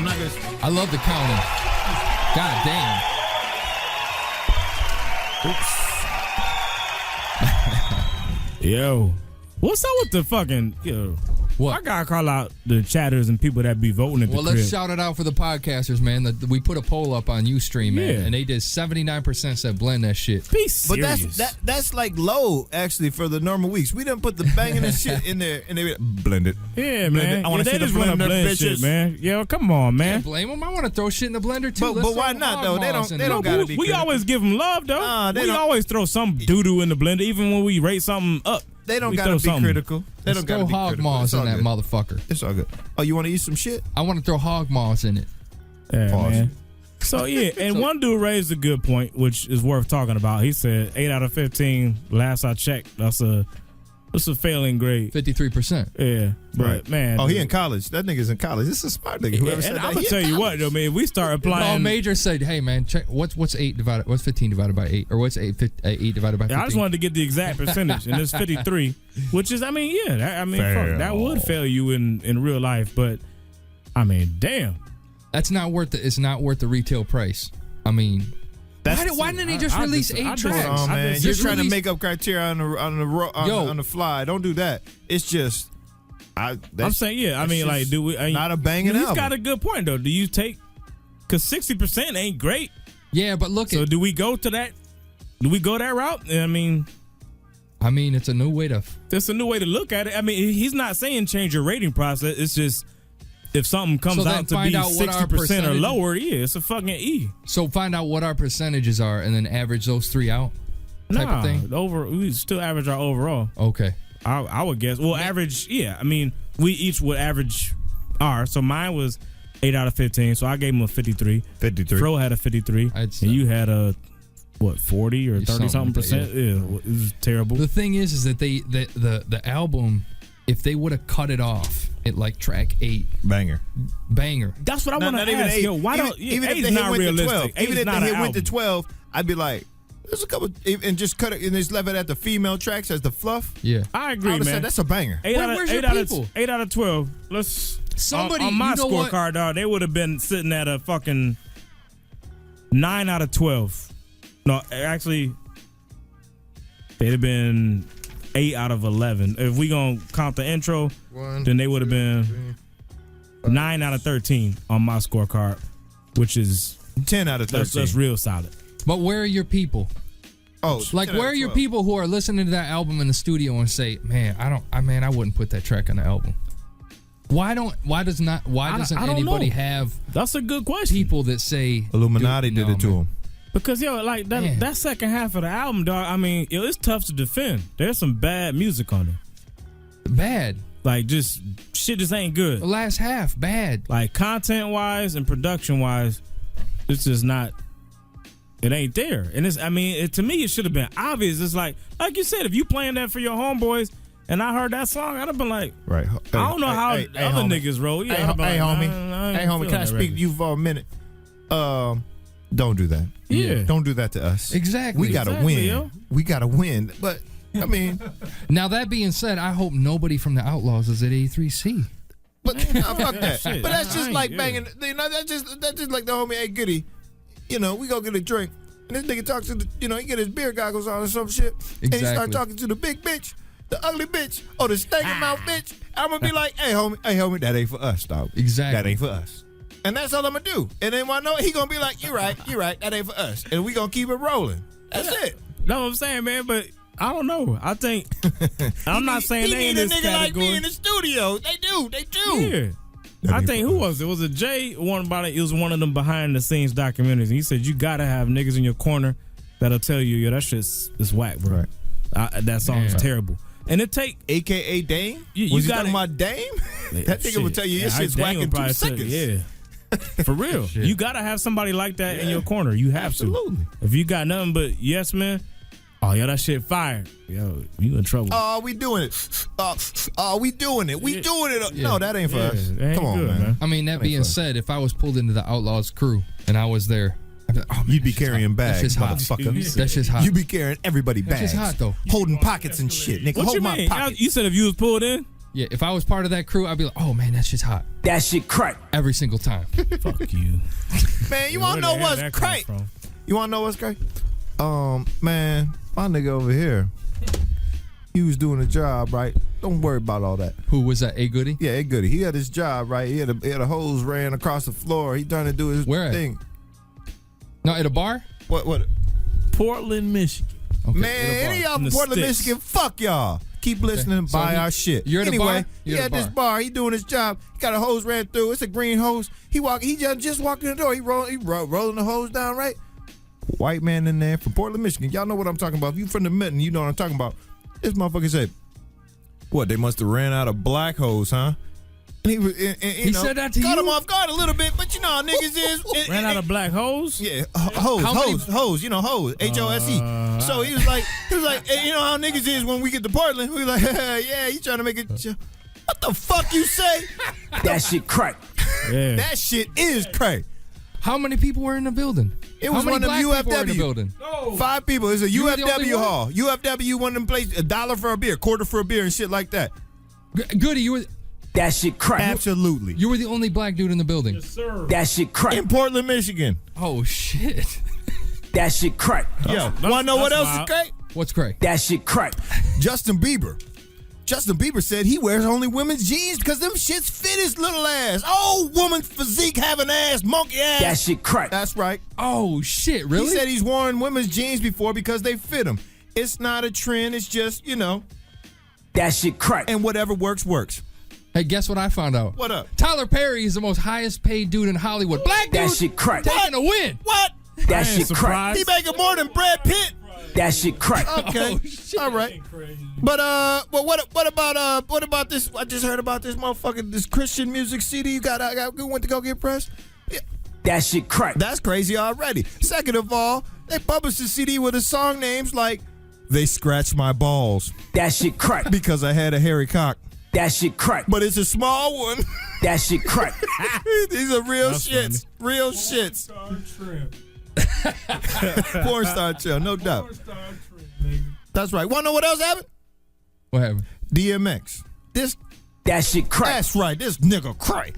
I'm not gonna. I love the counting. God damn. Oops. Yo, what's up with the fucking What? I gotta call out the chatters and people that be voting at the crib. Well, let's shout it out for the podcasters, man. We put a poll up on Ustream, man, and they did 79% said blend that shit. Be serious. But that's like low actually for the normal weeks. We didn't put the banging and shit in there, and they blend it. Yeah, man. I want to see the blend shit, man. Yo, come on, man. Can't blame them. I want to throw shit in the blender too. But why not though? They don't gotta be. We always give them love though. We always throw some doo doo in the blender, even when we rate something up. They don't gotta be critical. They don't gotta throw hog maws in that motherfucker. It's all good. Oh, you want to eat some shit? I want to throw hog maws in it. Yeah, man. So yeah, and one dude raised a good point, which is worth talking about. He said 8 out of 15. Last I checked, that's a failing grade. 53%. Yeah, but man. Oh, he in college. That nigga's in college. This is a smart nigga. Whoever said that. I'm gonna tell you what though, man. If we start applying. All major said, "Hey man, check what's 15 divided by 8, or what's 8 divided by 15?" I just wanted to get the exact percentage, and it's 53, which is, fuck, that would fail you in real life, but I mean, damn, that's not worth it. It's not worth the retail price. I mean. Why didn't they just release 8 tracks? Oh, man. You're trying to make up criteria on the fly. Don't do that. It's just, I'm saying, yeah. I mean, like, do we? Not a banging album. He's got a good point though. Do you take? Because 60% ain't great. Yeah, but look. So do we go to that? Do we go that route? I mean, it's a new way to. It's a new way to look at it. I mean, he's not saying change your rating process. It's just. If something comes out to be 60% or lower, it's a fucking E. So find out what our percentages are and then average those 3 out type of thing? We still average our overall. Okay. I would guess. Well, average, yeah. I mean, we each would average R. So mine was 8 out of 15. So I gave him a 53. 53. Phro had a 53. And you had a, 40 or 30-something percent? Yeah, it was terrible. The thing is that the album, if they would have cut it off at like track 8, banger. That's what I want to ask. Yo, why don't even if they not went realistic? To 12, even if they went to 12, I'd be like, there's a couple, and just cut it and just left it at the female tracks as the fluff. Yeah, I agree, man. That's a banger. 8 out of 12. Let's somebody on my scorecard, dog. They would have been sitting at a fucking 9 out of 12. No, actually, they'd have been 8 out of 11. If we gonna count the intro, then they would have been 9 out of 13 on my scorecard, which is 10 out of 13. That's real solid. But where are your people? Oh, like where are your people who are listening to that album in the studio and say, "Man, I wouldn't put that track on the album." Why doesn't anybody have? That's a good question. People that say Illuminati did it to him. Because like that second half of the album, dog. I mean, it's tough to defend. There's some bad music on it. Bad. Like just shit just ain't good. The last half bad. Like content wise and production wise, it's just not. It ain't there. And to me it should have been obvious. It's like you said, if you playing that for your homeboys and I heard that song, I'd have been like, right. I don't know how other niggas roll. Yeah, hey homie, can I speak to you for a minute? Don't do that. Yeah. Don't do that to us. Exactly. We gotta win. Yo. We gotta win. But I mean, now that being said, I hope nobody from the Outlaws is at A3C. But fuck that. But that's just like banging. You know, that's just like the homie. Hey, goody. You know, we go get a drink, and this nigga talks to the. You know, he get his beer goggles on or some shit, and he start talking to the big bitch, the ugly bitch, or the stinking mouth bitch. I'm gonna be like, hey homie, that ain't for us, dog. Exactly. That ain't for us. And that's all I'm gonna do. And then when I know it, he gonna be like, you're right, that ain't for us. And we gonna keep it rolling. That's it. Know what I'm saying, man? But I don't know. I think I'm not saying they in this category. He need a nigga like me in the studio. They do. Yeah. I think who was it? Was it Jay? It was one of them behind the scenes documentaries. And he said you gotta have niggas in your corner that'll tell you, yo, that shit's whack, bro. Right. That song's terrible. And it take AKA Dame. You was you talking about Dame? That nigga will tell you your shit's whack in 2 seconds. Yeah. For real. You gotta have somebody like that in your corner. You have to. If you got nothing but yes, man. Oh, yeah, that shit fire. Yo, you in trouble. Oh, we doing it. We doing it. We doing it. No, that ain't for us. Come on, man. I mean, that being said, if I was pulled into the Outlaws crew and I was there, I'd be like, you'd be carrying bags, motherfucker. That's just hot. You'd be carrying everybody bags. That's just hot, though. Holding pockets and shit. Nigga, what hold you my mean? pockets. You said if you was pulled in? Yeah, if I was part of that crew, I'd be like, oh man, that shit's hot. That shit crack. Every single time. Fuck you. Man, you want to know what's crack? You want to know what's crack? Man, my nigga over here, he was doing a job, right? Don't worry about all that. Who was that? A Goody? Yeah, A Goody. He had his job, right? He had a hose ran across the floor. He trying to do his thing. No, at a bar? What? Portland, Michigan. Okay. Man, any of y'all from Portland, Michigan, fuck y'all. Keep listening and buy our shit. You're at a bar? He at this bar. He doing his job. He got a hose ran through. It's a green hose. He just walked in the door. He rolling the hose down, right? White man in there from Portland, Michigan. Y'all know what I'm talking about. If you from the mitten, you know what I'm talking about. This motherfucker said, what, they must have ran out of black hose, huh? And he said that to you? Caught him off guard a little bit, but you know how niggas is. Ran out of black hose? Yeah, hose, you know, hose, H-O-S-E. So he was like, hey, you know how niggas is when we get to Portland? We like, yeah, you trying to make it. What the fuck you say? That shit crack. Yeah. That shit is crack. How many people were in the building? It was one of them UFW. Building? No. 5 people. It's a UFW hall. UFW, one of them places, $1 for a beer, $quarter for a beer, and shit like that. Goody, you were. That shit crack. Absolutely. You were the only black dude in the building. Yes, sir. That shit crack. In Portland, Michigan. Oh shit. That shit crack. Yo, wanna know what else is crack? What's crack? That shit crack. Justin Bieber. Justin Bieber said he wears only women's jeans because them shits fit his little ass. Oh, woman's physique having ass, monkey ass. That shit crack. That's right. Oh shit, really? He said he's worn women's jeans before because they fit him. It's not a trend. It's just, you know. That shit crack. And whatever works, works. Hey, guess what I found out? What up? Tyler Perry is the most highest paid dude in Hollywood. Black dude. That shit crack. Taking a win. What? That shit crack. He making more than Brad Pitt. That shit crack. Okay. Oh, shit. All right. But what about this? I just heard about this motherfucking this Christian music CD you got. I went to go get pressed. Yeah. That shit crack. That's crazy already. Second of all, they published a CD with a song names like "They Scratched My Balls." That shit crack. Because I had a hairy cock. That shit crack. But it's a small one. That shit crack. These are real shits. Funny. Real shits. Porn star trail, no doubt. That's right. Wanna know what else happened? What happened? DMX. That shit crack. That's right. This nigga crack.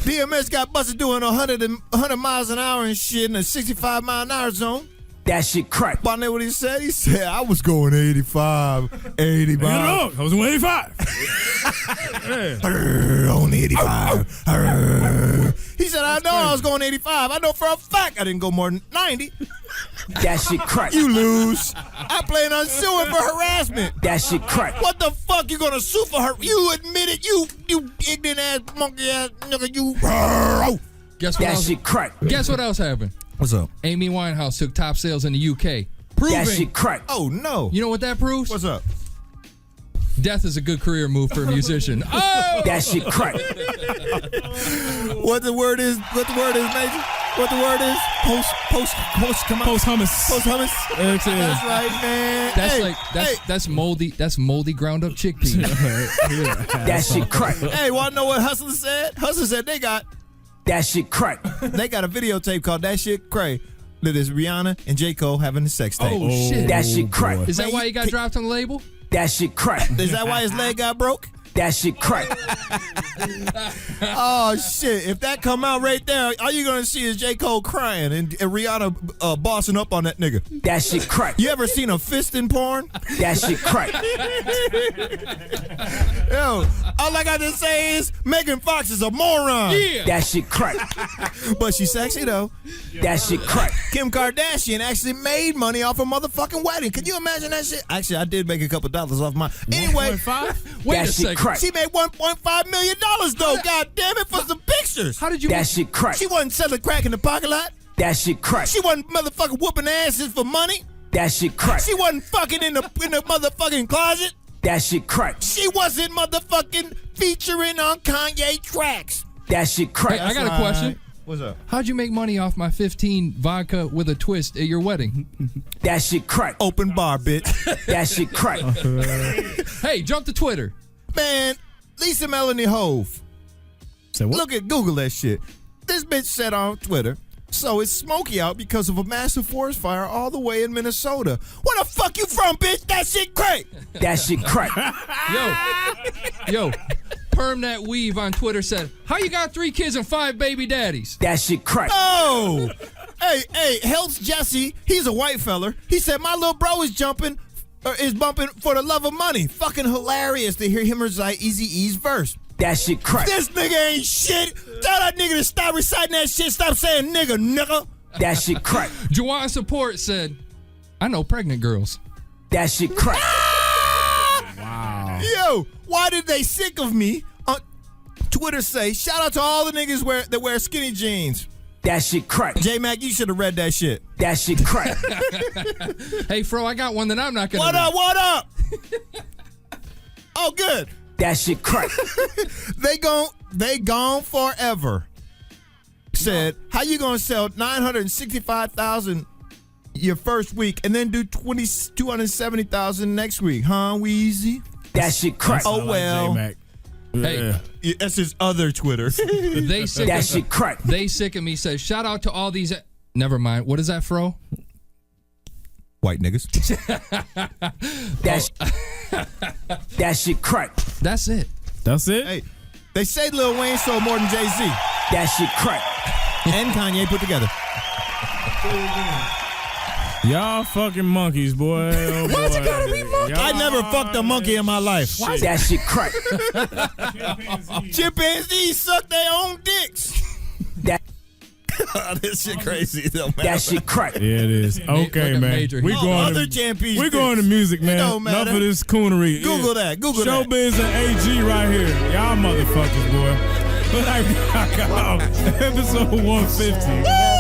DMX got busted doing 100 miles an hour and shit in a 65 mile an hour zone. That shit crack. But I know what he said? He said, I was going 85, 85. I was going 85. Only 85. He said, I know I was going 85. I know for a fact I didn't go more than 90. That shit crack. You lose. I plan on suing for harassment. That shit crack. What the fuck you gonna sue for her? You admit it, you ignorant ass, monkey ass nigga, you. Guess what that else? Shit crack. Guess what else happened? What's up? Amy Winehouse took top sales in the UK. Proving. That shit crack. Oh no. You know what that proves? What's up? Death is a good career move for a musician. Oh! That shit crack. What the word is, Major? What the word is? Post-hummus. Post-hummus? That's right, man. That's moldy ground up chickpeas. That shit crack. Hey, wanna know what Hustler said? Hustler said they got that shit crack. They got a videotape called That Shit Cray. That is Rihanna and J. Cole having a sex tape. Oh shit. That shit crack. Is that why he got dropped on the label? That shit crack. Is that why his leg got broke? That shit crack. Oh shit! If that come out right there, all you're gonna see is J. Cole crying and Rihanna bossing up on that nigga. That shit crack. You ever seen a fist in porn? That shit crack. Yo, all I got to say is Megan Fox is a moron. Yeah. That shit crack. But she's sexy though. That shit crack. Kim Kardashian actually made money off her motherfucking wedding. Can you imagine that shit? Actually, I did make a couple dollars off mine. Anyway, 1.5? Wait that a shit second. crack. she made $1.5 million though. God damn it, for some pictures. How did you? That shit crack. She wasn't selling crack in the parking lot. That shit crack. She wasn't motherfucking whooping asses for money. That shit crack. She wasn't fucking in the motherfucking closet. That shit crack. She wasn't motherfucking featuring on Kanye tracks. That shit crack. Hey, I got a question. What's up? How'd you make money off my 15 vodka with a twist at your wedding? That shit crack. Open bar, bitch. That shit crack. Hey, jump to Twitter. Man, Lisa Melanie Hove. Say what? Google that shit. This bitch said on Twitter, So it's smoky out because of a massive forest fire all the way in Minnesota. Where the fuck you from, bitch? That shit crack. That shit crack. Yo, Perm That Weave on Twitter said, how you got 3 kids and 5 baby daddies? That shit crack. Oh, hey, Helps Jesse, he's a white feller. He said, my little bro is bumping for the love of money. Fucking hilarious to hear him recite Eazy-E's verse. That shit crack. This nigga ain't shit. Tell that nigga to stop reciting that shit. Stop saying nigga. That shit crack. Juwan Support said, I know pregnant girls. That shit crack. Wow. Yo, why did they sick of me on Twitter say, shout out to all the niggas that wear skinny jeans. That shit crack. Jmack, you should have read that shit. That shit crack. Hey, Phro, I got one that I'm not going to read. What up? Oh, good. That shit crack. They gone forever. Said, how you gonna sell 965,000 your first week and then do 270,000 next week, huh, Weezy? That shit crack. Oh well. Like Hey, that's his other Twitter. That shit crack. They sick of me. Says, shout out to all these. Never mind. What is that, Phro? White niggas. That shit crack. That's it. That's it? Hey, they say Lil Wayne sold more than Jay-Z. That shit crack. And Kanye put together. Y'all fucking monkeys, boy. Oh, Why's boy. it gotta be monkey? I never fucked a monkey in my life. That shit crack. Chimpanzees suck their own dicks. That This shit crazy though, man. That shit crack. Yeah, it is. Okay, man. major We hit. going Other to champions. we going to music, man. don't matter. Enough of this coonery. Google that. Google that. Showbiz and AG right here. Y'all motherfuckers, boy. Episode 150.